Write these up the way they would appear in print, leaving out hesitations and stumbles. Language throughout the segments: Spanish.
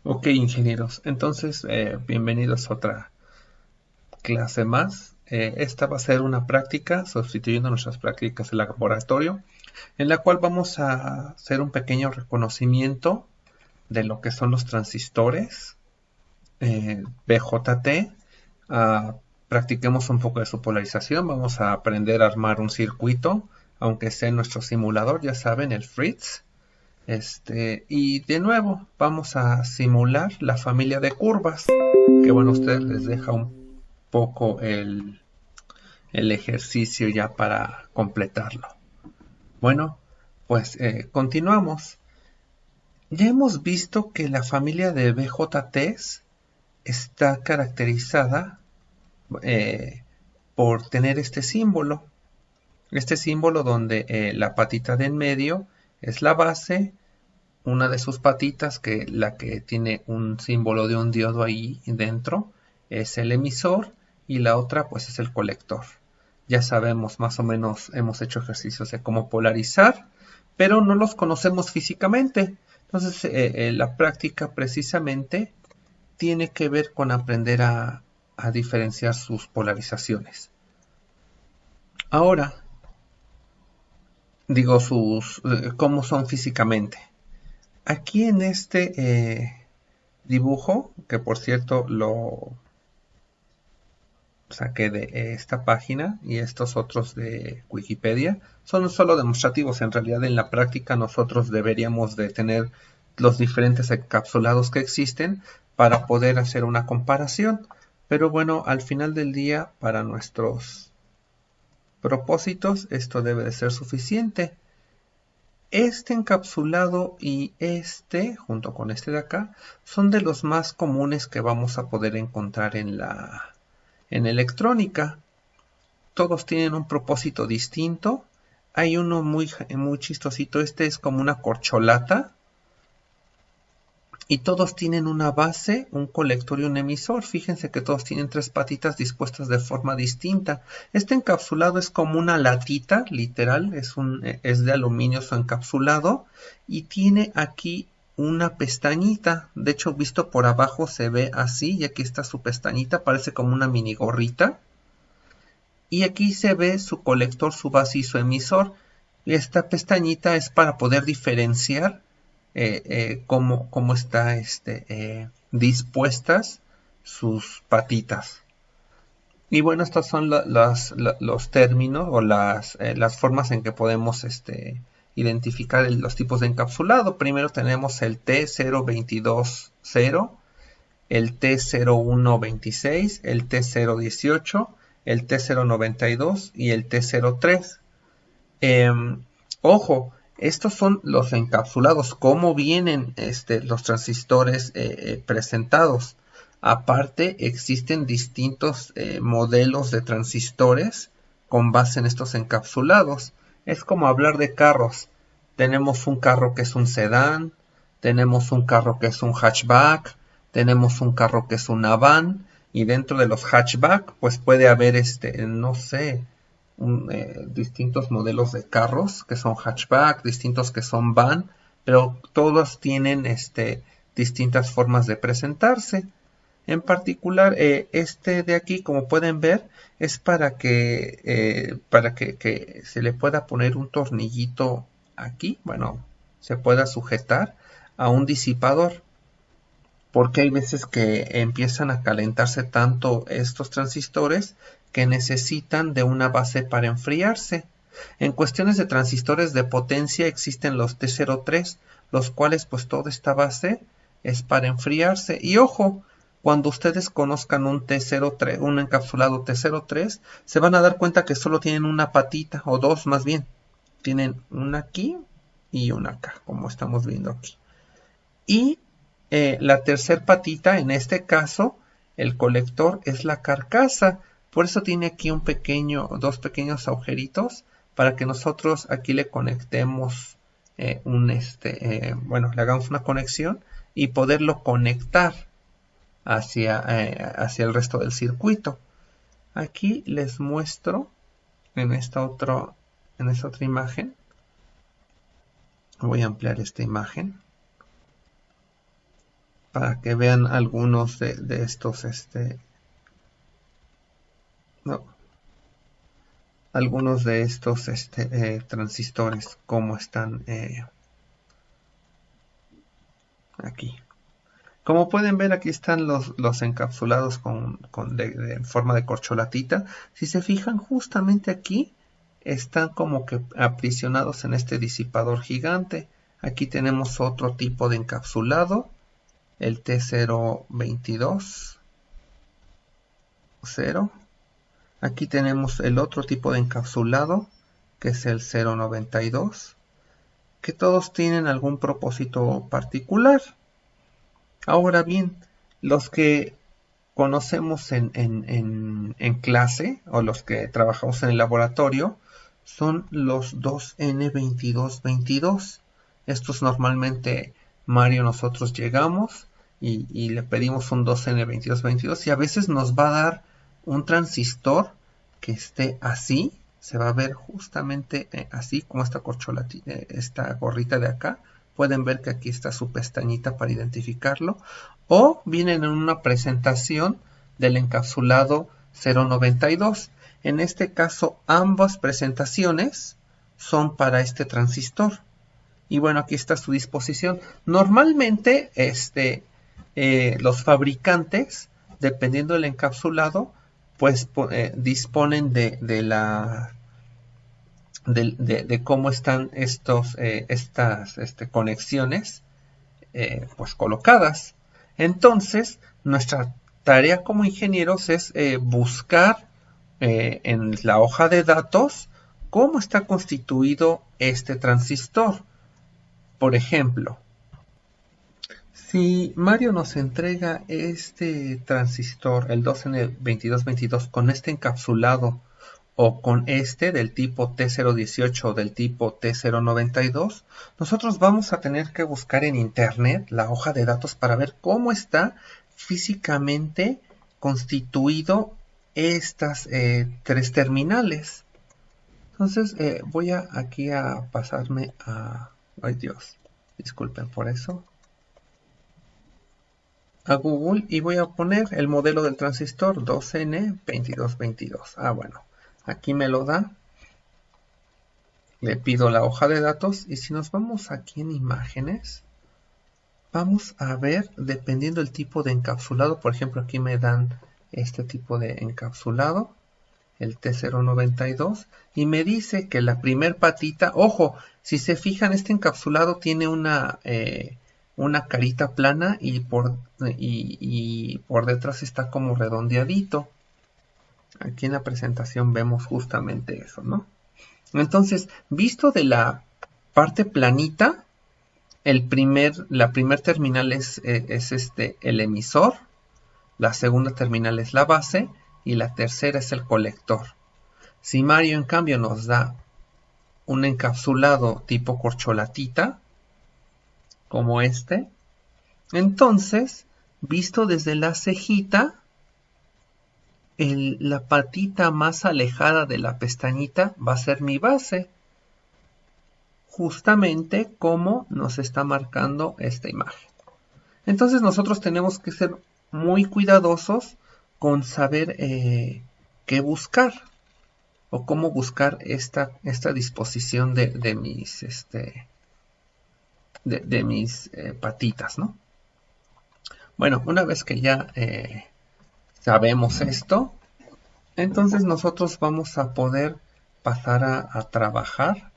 Ok, ingenieros. Entonces, bienvenidos a otra clase más. Esta va a ser una práctica sustituyendo nuestras prácticas de laboratorio, en la cual vamos a hacer un pequeño reconocimiento de lo que son los transistores BJT. Practiquemos un poco de su polarización. Vamos a aprender a armar un circuito, aunque sea en nuestro simulador, ya saben, el Fritz. Y de nuevo vamos a simular la familia de curvas, que bueno, a ustedes les deja un poco el ejercicio ya para completarlo. Bueno, pues continuamos. Ya hemos visto que la familia de BJTs está caracterizada eh, por tener este símbolo donde la patita de en medio es la base, una de sus patitas, que la que tiene un símbolo de un diodo ahí dentro, es el emisor, y la otra pues es el colector. Ya sabemos, más o menos hemos hecho ejercicios de cómo polarizar, pero no los conocemos físicamente. Entonces la práctica precisamente tiene que ver con aprender a diferenciar sus polarizaciones. Ahora, digo cómo son físicamente. Aquí en este dibujo, que por cierto lo saqué de esta página y estos otros de Wikipedia, son solo demostrativos. En realidad en la práctica nosotros deberíamos de tener los diferentes encapsulados que existen para poder hacer una comparación. Pero bueno, al final del día, para nuestros propósitos, esto debe de ser suficiente. Este encapsulado y este, junto con este de acá, son de los más comunes que vamos a poder encontrar en electrónica. Todos tienen un propósito distinto. Hay uno muy chistosito, este es como una corcholata, y todos tienen una base, un colector y un emisor. Fíjense que todos tienen tres patitas dispuestas de forma distinta. Este encapsulado es como una latita, literal, es de aluminio su encapsulado, y tiene aquí una pestañita. De hecho, visto por abajo se ve así, y aquí está su pestañita, parece como una mini gorrita. Y aquí se ve su colector, su base y su emisor. Y esta pestañita es para poder diferenciar cómo está dispuestas sus patitas. Y bueno, estos son los términos o las formas en que podemos identificar los tipos de encapsulado. Primero tenemos el T0220, el T0126, el T018, el T092 y el T03. Eh, Ojo, estos son los encapsulados, cómo vienen los transistores presentados. Aparte, existen distintos modelos de transistores con base en estos encapsulados. Es como hablar de carros. Tenemos un carro que es un sedán, tenemos un carro que es un hatchback, tenemos un carro que es una van, y dentro de los hatchback, pues puede haber no sé, distintos modelos de carros que son hatchback, distintos que son van, pero todos tienen distintas formas de presentarse. En particular, este de aquí, como pueden ver, es para que se le pueda poner un tornillito aquí, bueno, se pueda sujetar a un disipador, porque hay veces que empiezan a calentarse tanto estos transistores que necesitan de una base para enfriarse. En cuestiones de transistores de potencia existen los T03, los cuales pues toda esta base es para enfriarse. Y ojo, cuando ustedes conozcan un T03, un encapsulado T03, se van a dar cuenta que solo tienen una patita, o dos más bien. Tienen una aquí y una acá, como estamos viendo aquí. Y la tercer patita, en este caso, el colector es la carcasa. Por eso tiene aquí dos pequeños agujeritos para que nosotros aquí le conectemos bueno, le hagamos una conexión y poderlo conectar hacia el resto del circuito. Aquí les muestro en en esta otra imagen. Voy a ampliar esta imagen. para que vean algunos de estos, no, algunos de estos transistores, cómo están aquí. Como pueden ver, aquí están los encapsulados de forma de corcholatita. Si se fijan, justamente aquí están como que aprisionados en este disipador gigante. Aquí tenemos otro tipo de encapsulado, el T022. Aquí tenemos el otro tipo de encapsulado, que es el 092, que todos tienen algún propósito particular. Ahora bien, los que conocemos en clase, o los que trabajamos en el laboratorio, son los 2N2222. Estos normalmente, Mario, nosotros llegamos y le pedimos un 2N2222 y a veces nos va a dar un transistor que esté así. Se va a ver justamente así como esta corcholatita, esta gorrita de acá. Pueden ver que aquí está su pestañita para identificarlo. O vienen en una presentación del encapsulado 092. En este caso, ambas presentaciones son para este transistor. Y bueno, aquí está su disposición. Normalmente, los fabricantes, dependiendo del encapsulado, pues disponen de cómo están estas conexiones pues colocadas. Entonces, nuestra tarea como ingenieros es buscar en la hoja de datos cómo está constituido este transistor. Por ejemplo, si Mario nos entrega este transistor, el 2N2222, con este encapsulado o con este del tipo T018 o del tipo T092, nosotros vamos a tener que buscar en internet la hoja de datos para ver cómo está físicamente constituido estas tres terminales. Entonces voy aquí a pasarme a... Ay Dios, disculpen por eso. A Google y voy a poner el modelo del transistor 2N2222. Ah, bueno, aquí me lo da. Le pido la hoja de datos y si nos vamos aquí en imágenes, vamos a ver, dependiendo del tipo de encapsulado, por ejemplo, aquí me dan este tipo de encapsulado, el T092, y me dice que la primer patita, ojo, si se fijan, este encapsulado tiene una carita plana y por detrás está como redondeadito. Aquí en la presentación vemos justamente eso, ¿no? Entonces, visto de la parte planita, la primer terminal es el emisor, la segunda terminal es la base y la tercera es el colector. Si Mario en cambio nos da un encapsulado tipo corcholatita, como este, entonces, visto desde la cejita, la patita más alejada de la pestañita va a ser mi base, justamente como nos está marcando esta imagen. Entonces nosotros tenemos que ser muy cuidadosos con saber qué buscar o cómo buscar esta disposición de mis patitas, ¿no? Bueno, una vez que ya sabemos esto, entonces nosotros vamos a poder pasar a trabajar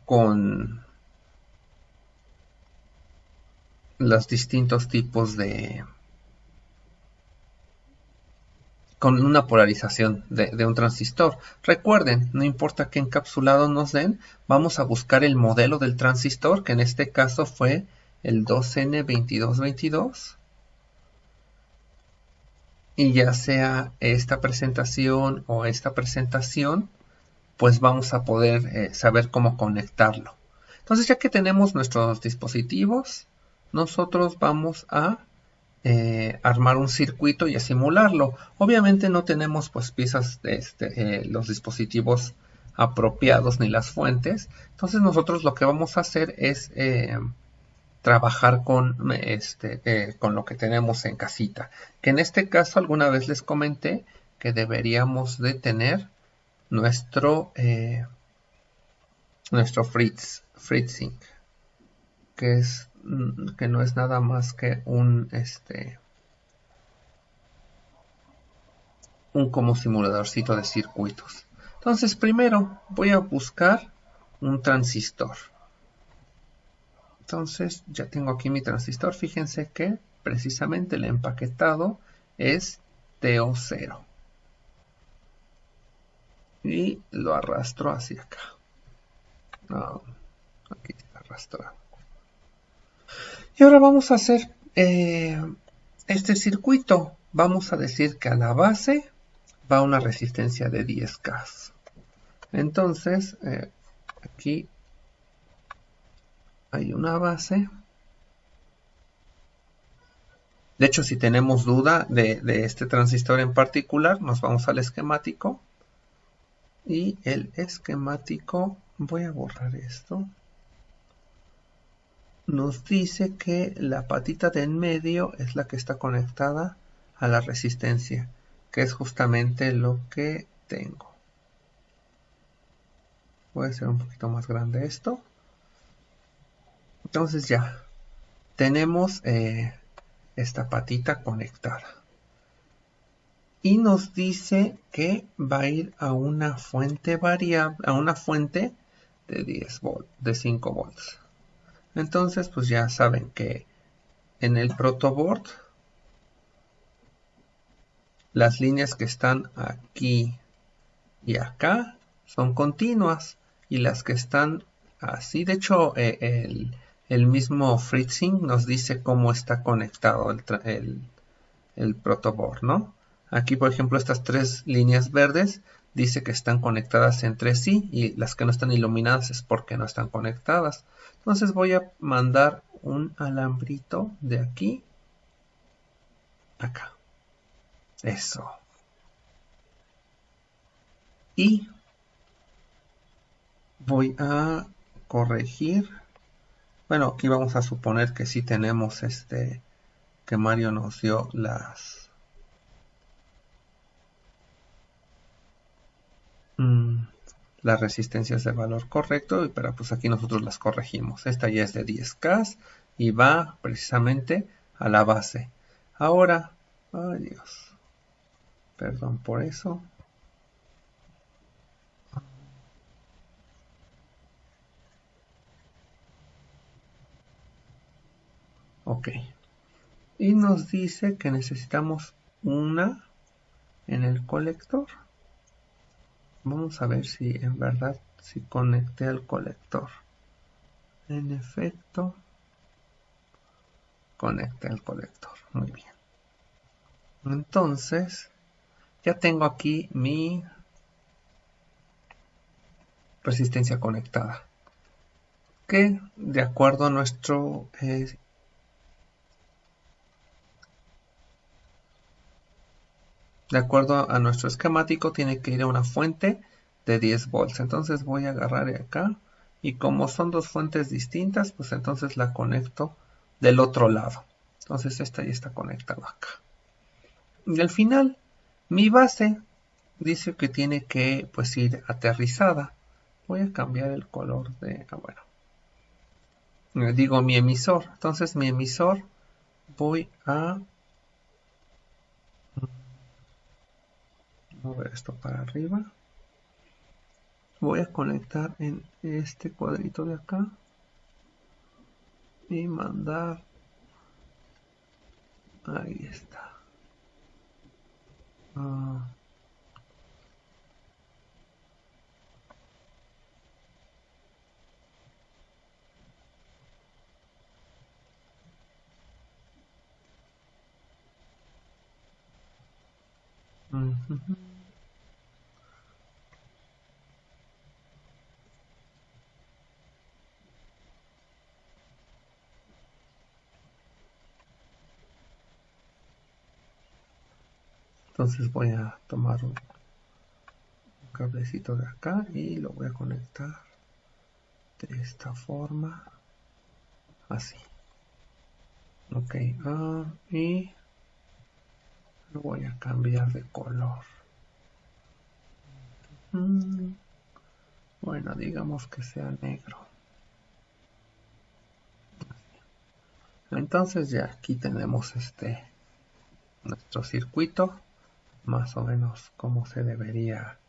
con los distintos tipos con una polarización de un transistor. Recuerden, no importa qué encapsulado nos den, vamos a buscar el modelo del transistor, que en este caso fue el 2N2222. Y ya sea esta presentación o esta presentación, pues vamos a poder saber cómo conectarlo. Entonces, ya que tenemos nuestros dispositivos, nosotros vamos a armar un circuito y a simularlo. Obviamente no tenemos pues piezas de los dispositivos apropiados ni las fuentes. Entonces nosotros lo que vamos a hacer es trabajar con lo que tenemos en casita. Que en este caso alguna vez les comenté que deberíamos de tener nuestro FreeSync, que no es nada más que un como simuladorcito de circuitos. Entonces primero voy a buscar un transistor. Entonces ya tengo aquí mi transistor. Fíjense que precisamente el empaquetado es TO0. Y lo arrastro hacia acá. No, aquí está arrastrado. Y ahora vamos a hacer este circuito. Vamos a decir que a la base va una resistencia de 10K. Entonces, aquí hay una base. De hecho, si tenemos duda de este transistor en particular, nos vamos al esquemático. Y el esquemático, voy a borrar esto. Nos dice que la patita de en medio es la que está conectada a la resistencia, que es justamente lo que tengo. Voy a hacer un poquito más grande esto. Entonces ya tenemos esta patita conectada. Y nos dice que va a ir a una fuente variable, a una fuente de 10 volts, de 5 volts. Entonces, pues ya saben que en el protoboard las líneas que están aquí y acá son continuas y las que están así, de hecho el mismo FreeSync nos dice cómo está conectado el protoboard, ¿no? Aquí por ejemplo estas tres líneas verdes dice que están conectadas entre sí y las que no están iluminadas es porque no están conectadas. Entonces voy a mandar un alambrito de aquí a acá. Eso. Y voy a corregir. Bueno, aquí vamos a suponer que sí tenemos que Mario nos dio las resistencias de valor correcto, pero pues aquí nosotros las corregimos. Esta ya es de 10K y va precisamente a la base. Ahora, ay Dios, perdón por eso. Ok. Y nos dice que necesitamos una en el colector. Vamos a ver si en verdad si conecté al colector. En efecto, conecté al colector. Muy bien. Entonces, ya tengo aquí mi resistencia conectada. Que de acuerdo a nuestro esquemático tiene que ir a una fuente de 10 volts. Entonces voy a agarrar acá y como son dos fuentes distintas, pues entonces la conecto del otro lado. Entonces esta ya está conectada acá. Y al final, mi base dice que tiene que pues ir aterrizada. Voy a cambiar el color de, digo mi emisor. Entonces mi emisor voy a mover esto para arriba. Voy a conectar en este cuadrito de acá y mandar. Ahí está. Entonces voy a tomar un cablecito de acá y lo voy a conectar de esta forma, así. Ok, y lo voy a cambiar de color. Bueno, digamos que sea negro. Entonces ya aquí tenemos nuestro circuito, más o menos como se debería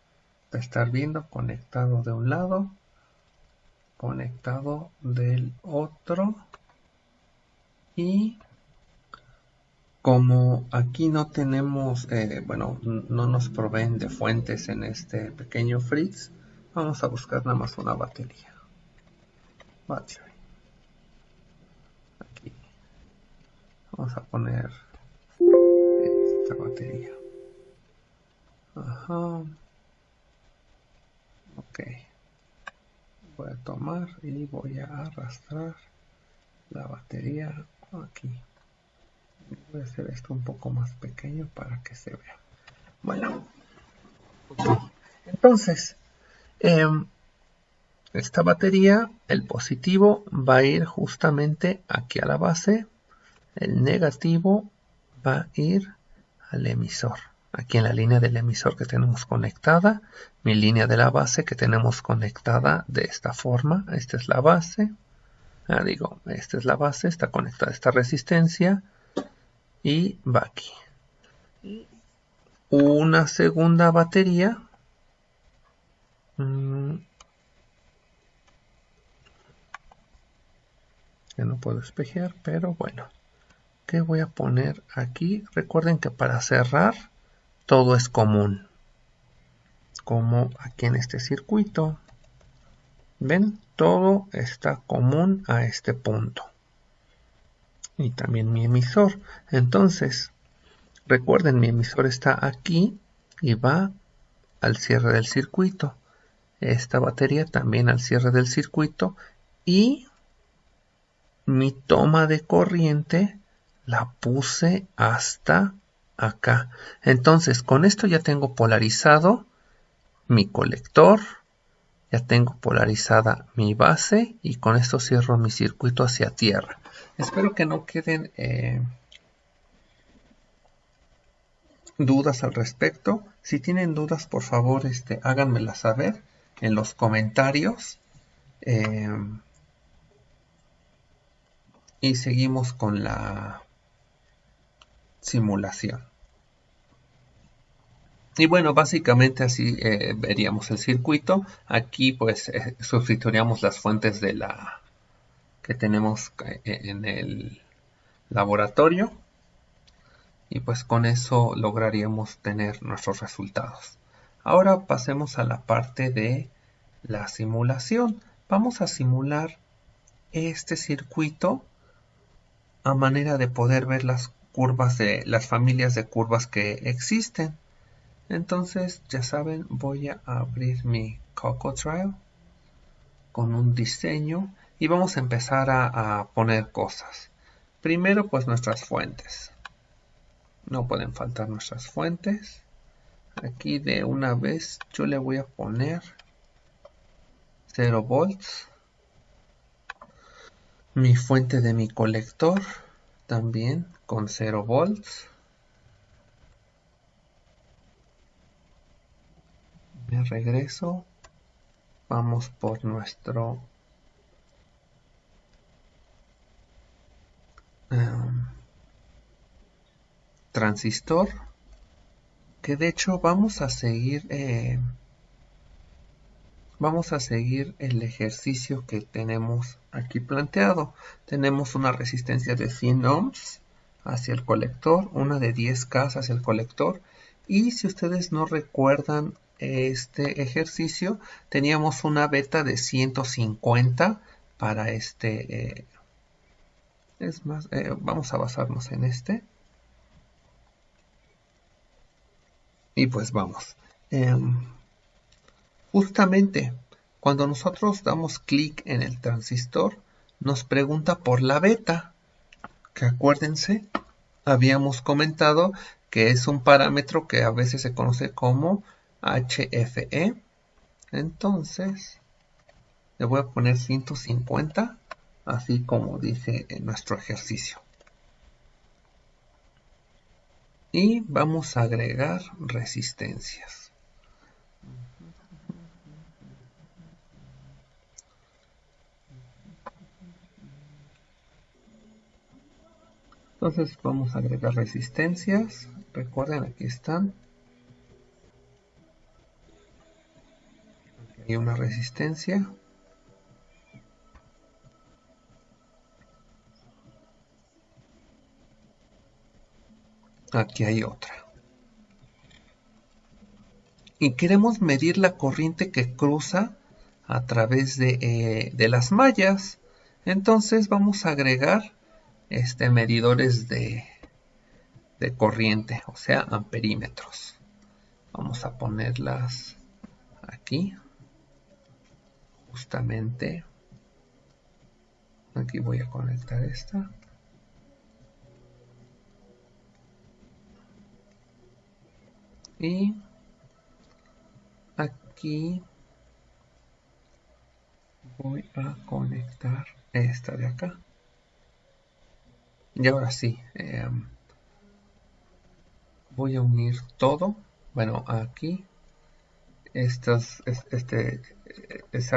estar viendo, conectado de un lado, conectado del otro, y como aquí no tenemos, bueno, no nos proveen de fuentes en este pequeño Fritz, vamos a buscar nada más una batería. Battery. Aquí vamos a poner esta batería. Ajá. Ok. Voy a tomar y voy a arrastrar la batería aquí. Voy a hacer esto un poco más pequeño para que se vea. Bueno, entonces, esta batería, el positivo va a ir justamente aquí a la base, el negativo va a ir al emisor. Aquí en la línea del emisor que tenemos conectada, mi línea de la base que tenemos conectada de esta forma. Esta es la base. Esta es la base, está conectada a esta resistencia y va aquí. Una segunda batería. Que no puedo espejear, pero bueno. ¿Qué voy a poner aquí? Recuerden que para cerrar todo es común. Como aquí en este circuito. ¿Ven? Todo está común a este punto. Y también mi emisor. Entonces, recuerden, mi emisor está aquí y va al cierre del circuito. Esta batería también al cierre del circuito. Y mi toma de corriente la puse hasta acá. Entonces, con esto ya tengo polarizado mi colector. Ya tengo polarizada mi base y con esto cierro mi circuito hacia tierra. Espero que no queden dudas al respecto. Si tienen dudas, por favor, háganmelas saber en los comentarios. Y seguimos con la simulación. Y bueno, básicamente así veríamos el circuito. Aquí pues sustituiríamos las fuentes de la que tenemos en el laboratorio. Y pues con eso lograríamos tener nuestros resultados. Ahora pasemos a la parte de la simulación. Vamos a simular este circuito a manera de poder ver las curvas de las familias de curvas que existen. Entonces, ya saben, voy a abrir mi Cocodrile con un diseño y vamos a empezar a poner cosas. Primero, pues nuestras fuentes. No pueden faltar nuestras fuentes. Aquí de una vez yo le voy a poner 0 volts. Mi fuente de mi colector también con 0 volts. Me regreso. Vamos por nuestro transistor, que de hecho vamos a seguir el ejercicio que tenemos aquí planteado. Tenemos una resistencia de 100 ohms hacia el colector, una de 10K hacia el colector, y si ustedes no recuerdan este ejercicio, teníamos una beta de 150 para es más, vamos a basarnos en este. Y pues vamos. Justamente cuando nosotros damos clic en el transistor, nos pregunta por la beta, que acuérdense, habíamos comentado que es un parámetro que a veces se conoce como HFE. Entonces, le voy a poner 150, así como dice en nuestro ejercicio. y vamos a agregar resistencias. Entonces vamos a agregar resistencias. Recuerden, aquí están. Aquí hay una resistencia. Aquí hay otra. Y queremos medir la corriente que cruza a través de las mallas. Entonces vamos a agregar medidores de corriente, o sea, amperímetros. Vamos a ponerlas aquí. Justamente. Aquí voy a conectar esta. Y aquí voy a conectar esta de acá. Y ahora sí, voy a unir todo. Bueno, aquí esa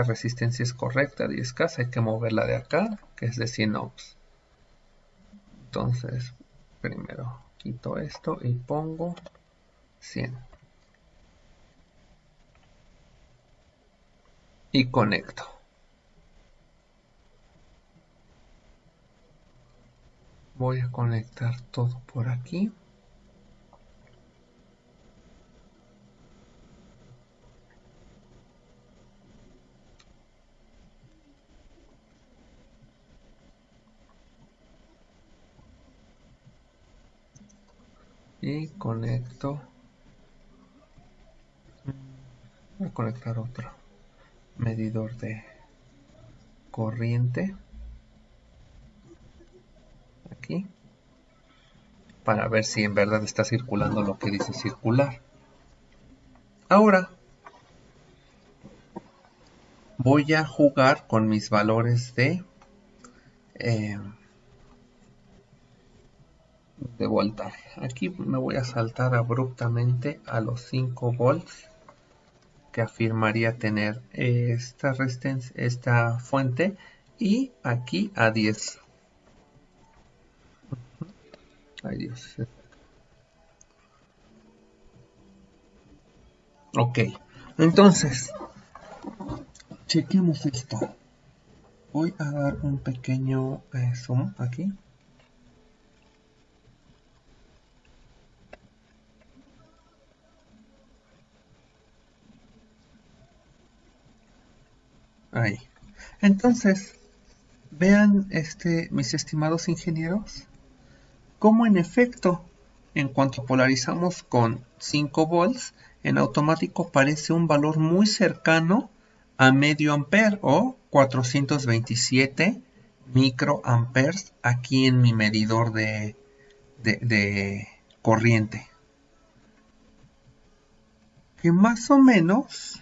resistencia es correcta, 10K, hay que moverla de acá, que es de 100 ohms. Entonces, primero quito esto y pongo 100. Y conecto. Voy a conectar todo por aquí. Y conecto. Voy a conectar otro medidor de corriente aquí para ver si en verdad está circulando lo que dice circular. Ahora voy a jugar con mis valores de voltaje. Aquí me voy a saltar abruptamente a los 5 volts que afirmaría tener esta fuente, y aquí a 10. Ay Dios. Ok, entonces chequemos esto. Voy a dar un pequeño zoom aquí. Ahí. Entonces, vean mis estimados ingenieros, cómo en efecto, en cuanto polarizamos con 5 volts, en automático aparece un valor muy cercano a medio ampere o 427 microamperes aquí en mi medidor de corriente, que más o menos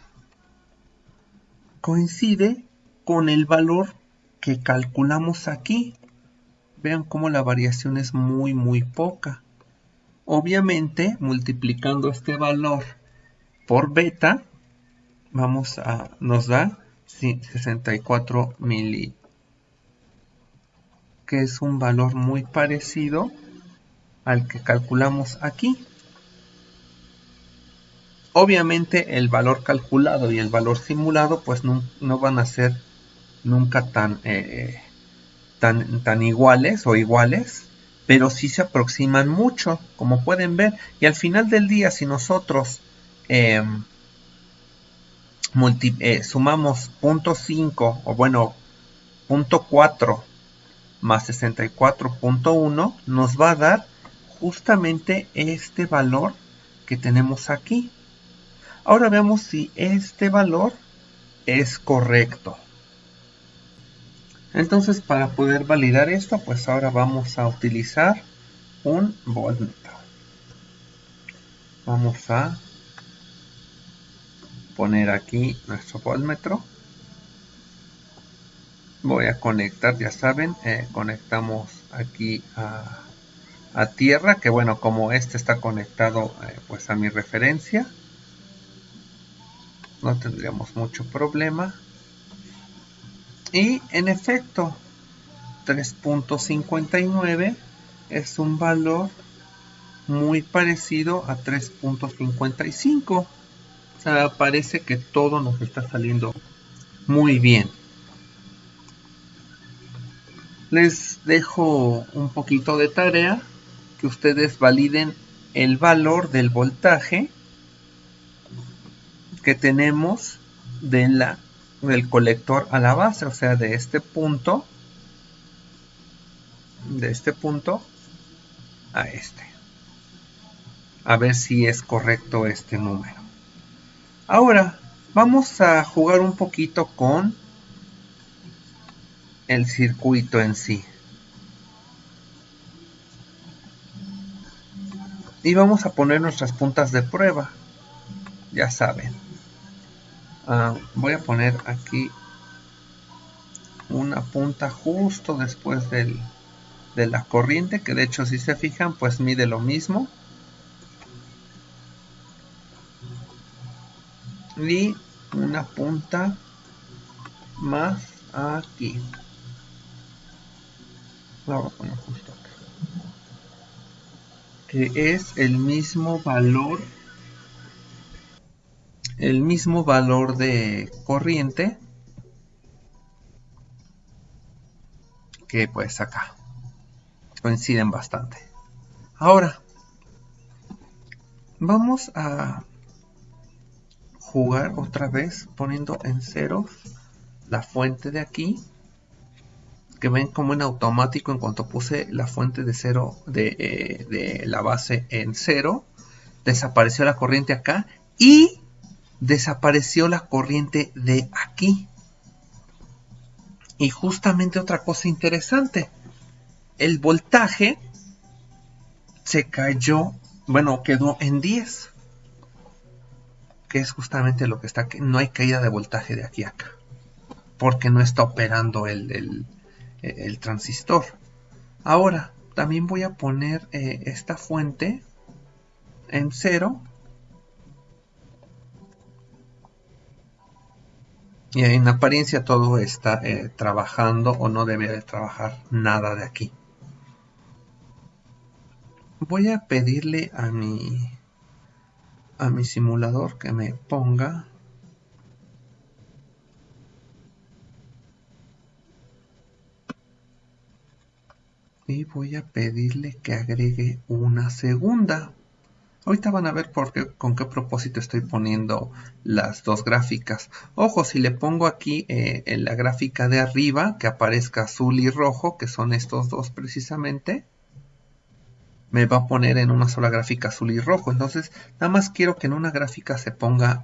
coincide con el valor que calculamos aquí. Vean cómo la variación es muy poca. Obviamente, multiplicando este valor por beta, nos da 64 mili, que es un valor muy parecido al que calculamos aquí. Obviamente el valor calculado y el valor simulado pues no van a ser nunca tan iguales o iguales, pero sí se aproximan mucho, como pueden ver. Y al final del día, si nosotros sumamos 0.5 o bueno 0.4 más 64.1, nos va a dar justamente este valor que tenemos aquí. Ahora veamos si este valor es correcto. Entonces, para poder validar esto, pues ahora vamos a utilizar un voltmetro. Vamos a poner aquí nuestro voltmetro. Voy a conectar, ya saben, conectamos aquí a a tierra, que bueno, como este está conectado pues a mi referencia, no tendríamos mucho problema. Y en efecto, 3.59 es un valor muy parecido a 3.55. O sea, parece que todo nos está saliendo muy bien. Les dejo un poquito de tarea, que ustedes validen el valor del voltaje que tenemos del colector a la base, o sea, de este punto a este. A ver si es correcto este número. Ahora vamos a jugar un poquito con el circuito en sí. Y vamos a poner nuestras puntas de prueba. Ya saben. Voy a poner aquí una punta justo después de la corriente, que de hecho si se fijan pues mide lo mismo. Y una punta más aquí. La voy a poner justo acá, que es el mismo valor de corriente que pues acá. Coinciden bastante. Ahora vamos a jugar otra vez poniendo en ceros la fuente de aquí, que ven como en automático, en cuanto puse la fuente de cero de la base en cero, desapareció la corriente acá y desapareció la corriente de aquí. Y justamente otra cosa interesante, el voltaje se cayó, bueno, quedó en 10, que es justamente lo que está aquí. No hay caída de voltaje de aquí a acá, porque no está operando el transistor. Ahora también voy a poner esta fuente en 0, y en apariencia todo está trabajando, o no debería de trabajar nada de aquí. Voy a pedirle a mi simulador que me ponga y voy a pedirle que agregue una segunda. Ahorita van a ver con qué propósito estoy poniendo las dos gráficas. Ojo, si le pongo aquí en la gráfica de arriba que aparezca azul y rojo, que son estos dos precisamente, me va a poner en una sola gráfica azul y rojo. Entonces nada más quiero que en una gráfica se ponga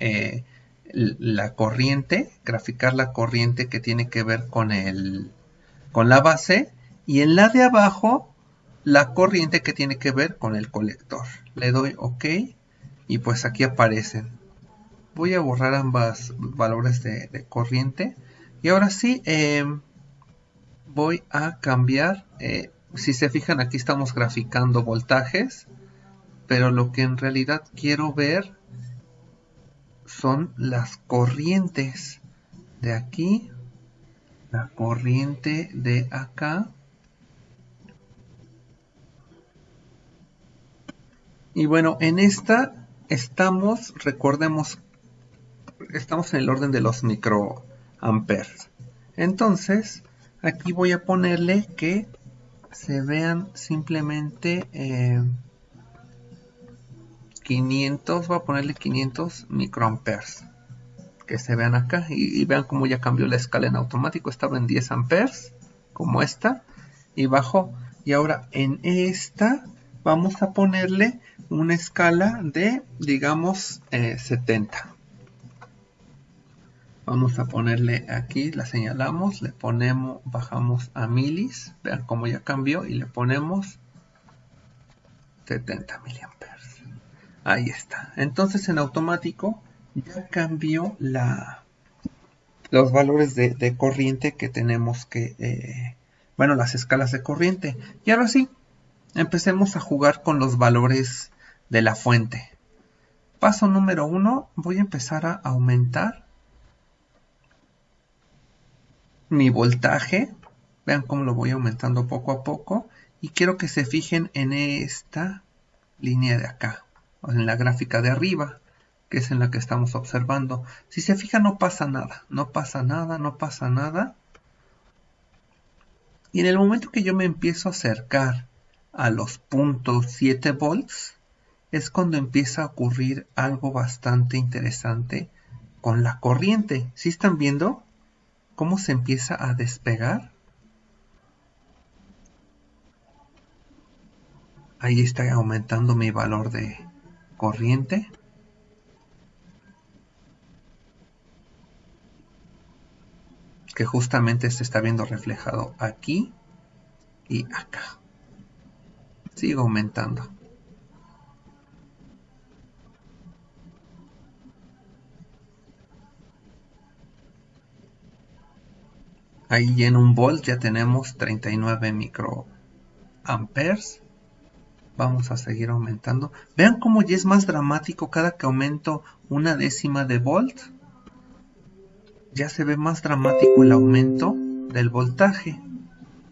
la corriente, graficar la corriente que tiene que ver con la base, y en la de abajo la corriente que tiene que ver con el colector. Le doy OK y pues aquí aparecen. Voy a borrar ambos valores de corriente, y ahora sí voy a cambiar. Si se fijan, aquí estamos graficando voltajes, pero lo que en realidad quiero ver son las corrientes de aquí, la corriente de acá. Y bueno, en esta estamos, recordemos, estamos en el orden de los microamperes. Entonces, aquí voy a ponerle que se vean simplemente 500, voy a ponerle 500 microamperes. Que se vean acá y vean cómo ya cambió la escala en automático. Estaba en 10 amperes, como esta, y bajó. Y ahora en esta vamos a ponerle una escala de, digamos, 70. Vamos a ponerle aquí, la señalamos, le ponemos, bajamos a milis, vean cómo ya cambió, y le ponemos 70 miliamperes. Ahí está. Entonces en automático ya cambió los valores de corriente que tenemos que, bueno, las escalas de corriente. Y ahora sí, Empecemos a jugar con los valores de la fuente. Paso número 1, voy a empezar a aumentar mi voltaje. Vean cómo lo voy aumentando poco a poco. Y quiero que se fijen en esta línea de acá, o en la gráfica de arriba, que es en la que estamos observando. Si se fijan, no pasa nada, no pasa nada, no pasa nada. Y en el momento que yo me empiezo a acercar a los 0.7 volts, es cuando empieza a ocurrir algo bastante interesante con la corriente. ¿Sí están viendo cómo se empieza a despegar? Ahí está aumentando mi valor de corriente. Que justamente se está viendo reflejado aquí y acá. Sigo aumentando. Ahí en 1 volt ya tenemos 39 microamperes. Vamos a seguir aumentando. Vean cómo ya es más dramático cada que aumento 1/10 de volt. Ya se ve más dramático el aumento del voltaje.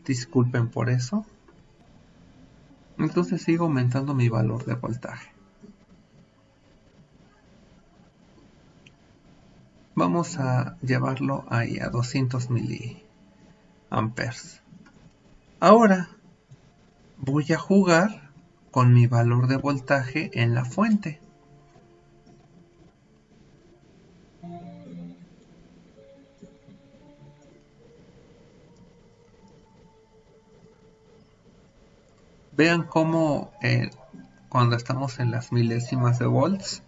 Disculpen por eso. Entonces sigo aumentando mi valor de voltaje. Vamos a llevarlo ahí a 200 miliamperes. Ahora voy a jugar con mi valor de voltaje en la fuente. Vean cómo cuando estamos en las milésimas de volts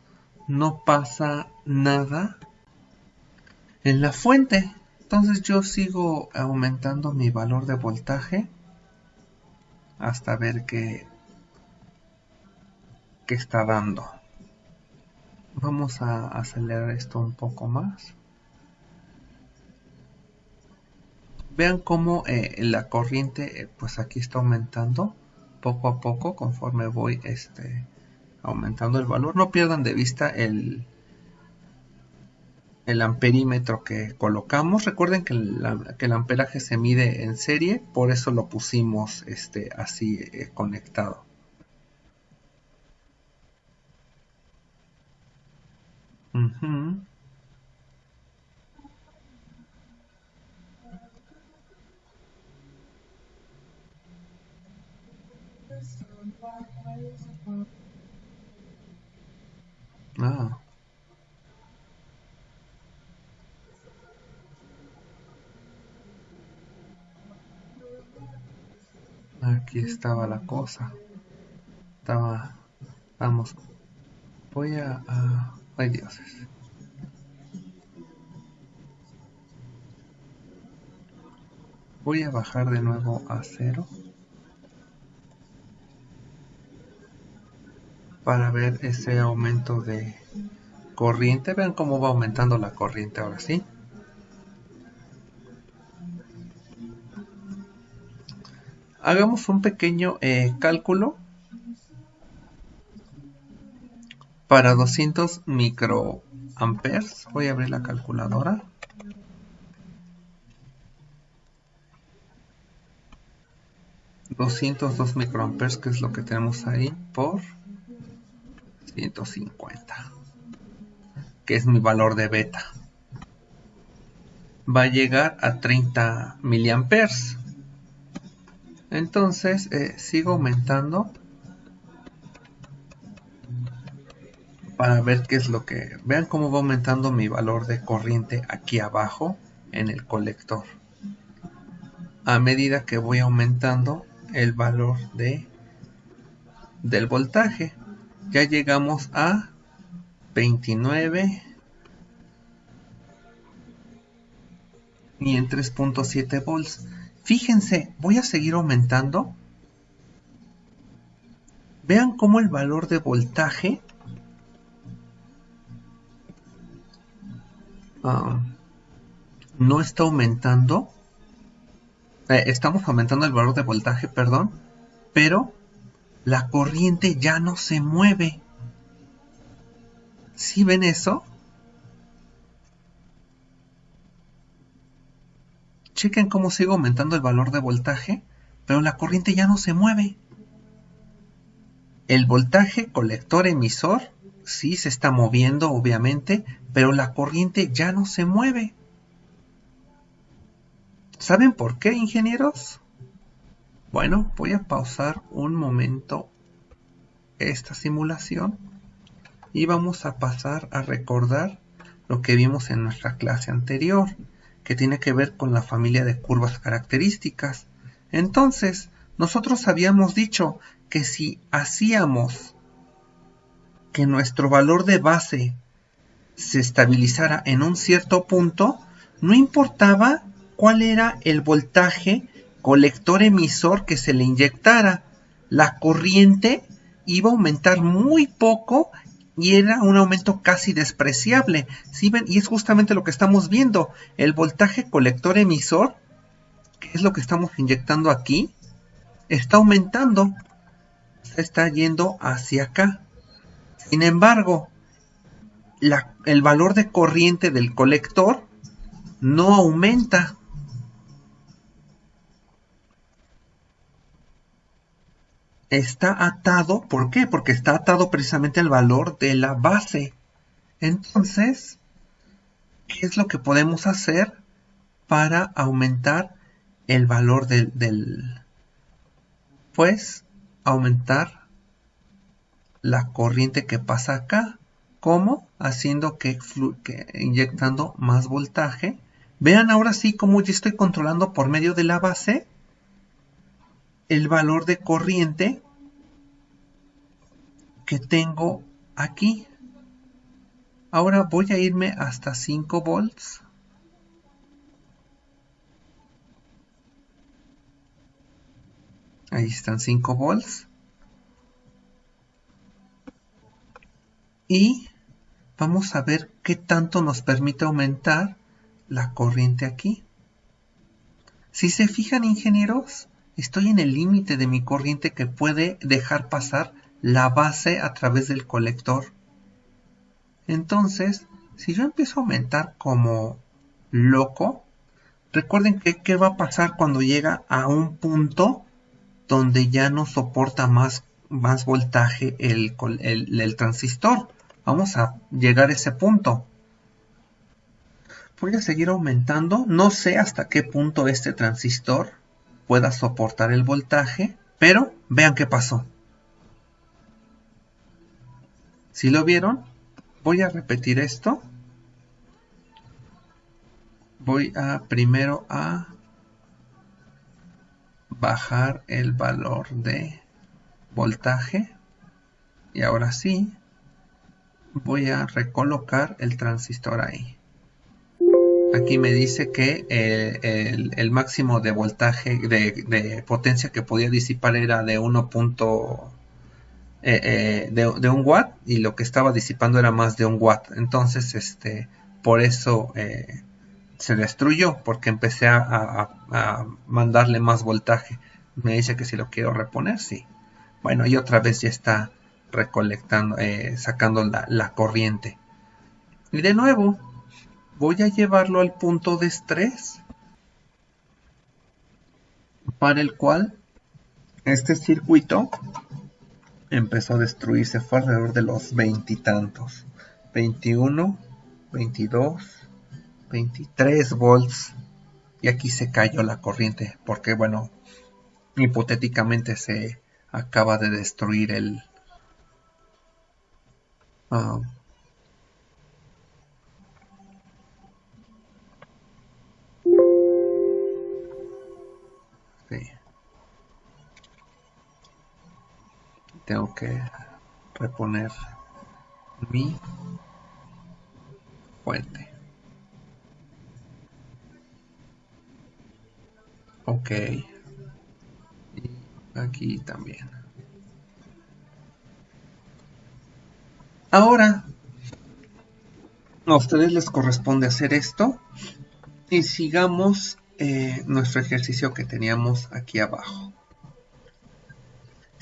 no pasa nada en la fuente. Entonces yo sigo aumentando mi valor de voltaje hasta ver qué está dando. Vamos a acelerar esto un poco más. Vean cómo la corriente pues aquí está aumentando poco a poco conforme voy aumentando el valor. No pierdan de vista el amperímetro que colocamos. Recuerden que el amperaje se mide en serie, por eso lo pusimos así conectado. Ah. Aquí estaba la cosa. Vamos. Voy ay, dioses. Voy a bajar de nuevo a 0. Para ver ese aumento de corriente. Vean cómo va aumentando la corriente ahora sí. Hagamos un pequeño cálculo para 200 microamperes. Voy a abrir la calculadora. 202 microamperes, que es lo que tenemos ahí, por 150, que es mi valor de beta. Va a llegar a 30 miliamperes. Entonces sigo aumentando para ver qué es lo que... Vean cómo va aumentando mi valor de corriente aquí abajo en el colector. A medida que voy aumentando el valor del voltaje. Ya llegamos a 29 y en 3.7 volts. Fíjense, voy a seguir aumentando. Vean cómo el valor de voltaje no está aumentando. Estamos aumentando el valor de voltaje, perdón, pero la corriente ya no se mueve. ¿Sí ven eso? Chequen cómo sigue aumentando el valor de voltaje, pero la corriente ya no se mueve. El voltaje colector-emisor sí se está moviendo, obviamente, pero la corriente ya no se mueve. ¿Saben por qué, ingenieros? Bueno, voy a pausar un momento esta simulación y vamos a pasar a recordar lo que vimos en nuestra clase anterior, que tiene que ver con la familia de curvas características. Entonces, nosotros habíamos dicho que si hacíamos que nuestro valor de base se estabilizara en un cierto punto, no importaba cuál era el voltaje colector-emisor que se le inyectara, la corriente iba a aumentar muy poco y era un aumento casi despreciable. ¿Sí ven? Y es justamente lo que estamos viendo. El voltaje colector-emisor, que es lo que estamos inyectando aquí, está aumentando. Se está yendo hacia acá. Sin embargo, el valor de corriente del colector no aumenta. Está atado, ¿por qué? Porque está atado precisamente al valor de la base. Entonces, ¿qué es lo que podemos hacer para aumentar el valor pues aumentar la corriente que pasa acá? ¿Cómo? Haciendo que inyectando más voltaje. Vean ahora sí cómo yo estoy controlando por medio de la base el valor de corriente que tengo aquí. Ahora voy a irme hasta 5 volts. Ahí están 5 volts. Y vamos a ver qué tanto nos permite aumentar la corriente aquí. Si se fijan, ingenieros, estoy en el límite de mi corriente que puede dejar pasar la base a través del colector. Entonces, si yo empiezo a aumentar como loco, recuerden que qué va a pasar cuando llega a un punto donde ya no soporta más voltaje el transistor. Vamos a llegar a ese punto. Voy a seguir aumentando. No sé hasta qué punto este transistor pueda soportar el voltaje, pero vean qué pasó. ¿Sí lo vieron? Voy a repetir esto. Voy a primero a bajar el valor de voltaje. Y ahora sí, voy a recolocar el transistor ahí. Aquí me dice que el máximo de voltaje, de potencia que podía disipar era de 1. De 1 watt, y lo que estaba disipando era más de 1 watt. Entonces, por eso se destruyó, porque empecé a mandarle más voltaje. Me dice que si lo quiero reponer, sí. Bueno, y otra vez ya está recolectando, sacando la corriente. Y de nuevo, voy a llevarlo al punto de estrés, para el cual este circuito empezó a destruirse. Fue alrededor de los 20 y tantos. 21, 22, 23 volts. Y aquí se cayó la corriente, porque bueno, hipotéticamente se acaba de destruir el... sí. Tengo que reponer mi fuente. Ok. Y aquí también. Ahora, a ustedes les corresponde hacer esto. Y sigamos nuestro ejercicio que teníamos aquí abajo.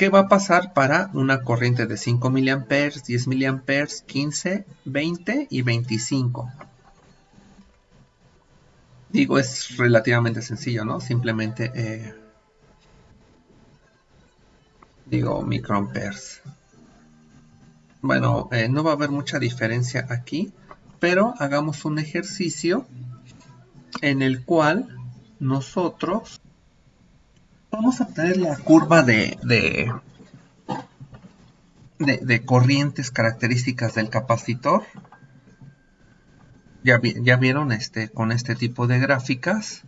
¿Qué va a pasar para una corriente de 5 mA, 10 mA, 15, 20 y 25? Digo, es relativamente sencillo, ¿no? Simplemente digo microamperes. Bueno, no va a haber mucha diferencia aquí, pero hagamos un ejercicio en el cual nosotros vamos a tener la curva de corrientes características del capacitor. Ya vieron con este tipo de gráficas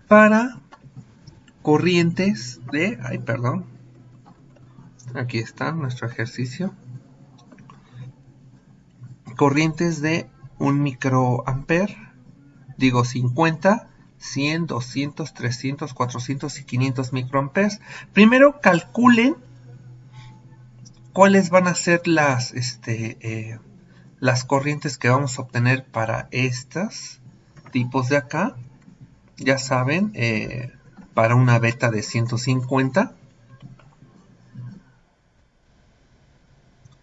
para corrientes de, aquí está nuestro ejercicio, corrientes de 1 microampere, digo 50, 100, 200, 300, 400 y 500 microamperes. Primero calculen cuáles van a ser las corrientes que vamos a obtener para estos tipos de acá. Ya saben, para una beta de 150.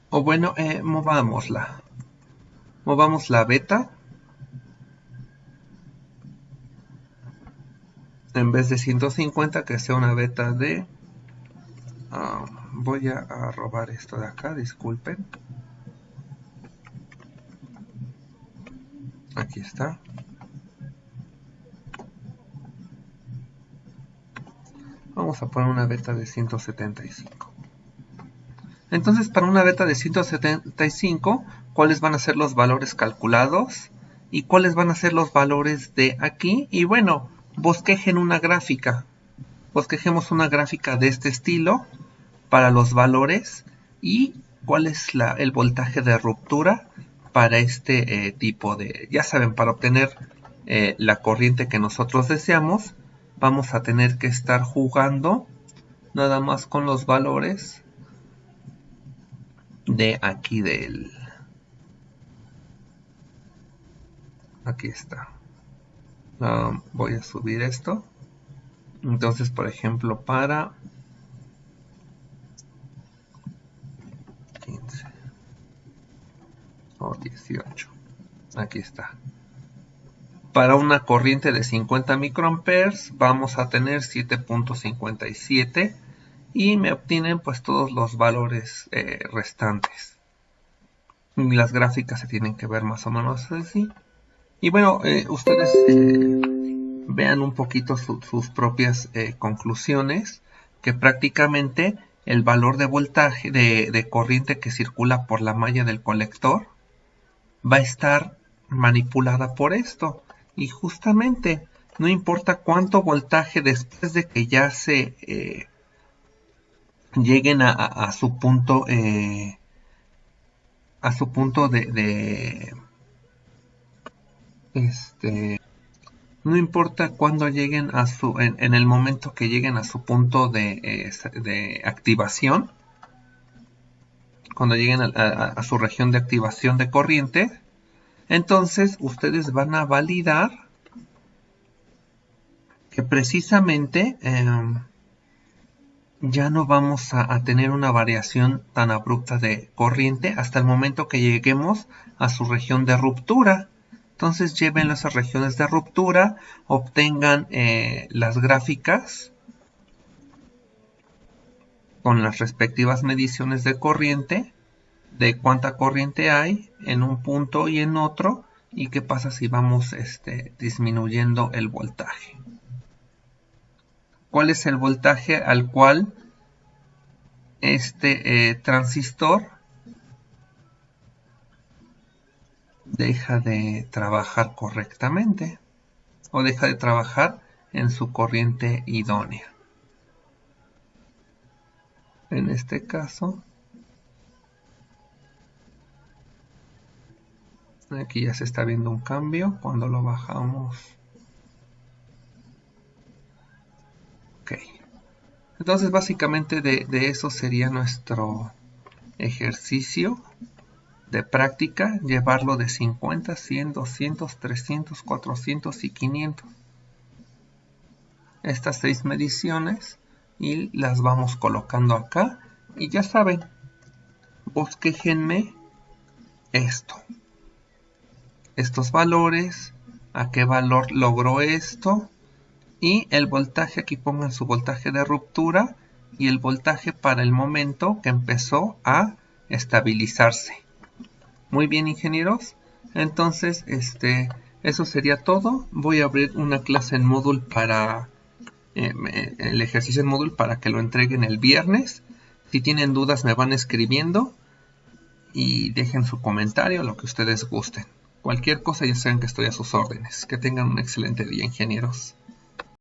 O bueno, movamos la beta. En vez de 150, que sea una beta de... voy a robar esto de acá, disculpen. Aquí está. Vamos a poner una beta de 175. Entonces, para una beta de 175, ¿cuáles van a ser los valores calculados? ¿Y cuáles van a ser los valores de aquí? Y bueno, bosquejen una gráfica. Bosquejemos una gráfica de este estilo para los valores y cuál es el voltaje de ruptura para este tipo de... Ya saben, para obtener la corriente que nosotros deseamos, vamos a tener que estar jugando nada más con los valores de aquí del... Aquí está. Voy a subir esto. Entonces, por ejemplo, para 15 o 18. Aquí está. Para una corriente de 50 microamperes vamos a tener 7.57 y me obtienen pues todos los valores restantes. Y las gráficas se tienen que ver más o menos así. Y bueno, ustedes vean un poquito sus propias conclusiones, que prácticamente el valor de voltaje de corriente que circula por la malla del colector va a estar manipulada por esto. Y justamente no importa cuánto voltaje después de que ya se lleguen a su punto no importa cuándo lleguen a en el momento que lleguen a su punto de activación, cuando lleguen a su región de activación de corriente, entonces ustedes van a validar que precisamente ya no vamos a tener una variación tan abrupta de corriente hasta el momento que lleguemos a su región de ruptura. Entonces lleven esas regiones de ruptura, obtengan las gráficas con las respectivas mediciones de corriente, de cuánta corriente hay en un punto y en otro, y qué pasa si vamos disminuyendo el voltaje. ¿Cuál es el voltaje al cual este transistor deja de trabajar correctamente o deja de trabajar en su corriente idónea? En este caso, aquí ya se está viendo un cambio cuando lo bajamos. Ok. Entonces básicamente de eso sería nuestro ejercicio de práctica, llevarlo de 50, 100, 200, 300, 400 y 500. Estas 6 mediciones y las vamos colocando acá. Y ya saben, bosquéjenme estos valores, a qué valor logró esto, y el voltaje, aquí pongan su voltaje de ruptura y el voltaje para el momento que empezó a estabilizarse. Muy bien, ingenieros. Entonces, eso sería todo. Voy a abrir una clase en Moodle para el ejercicio en Moodle para que lo entreguen el viernes. Si tienen dudas me van escribiendo y dejen su comentario, lo que ustedes gusten. Cualquier cosa ya saben que estoy a sus órdenes. Que tengan un excelente día, ingenieros.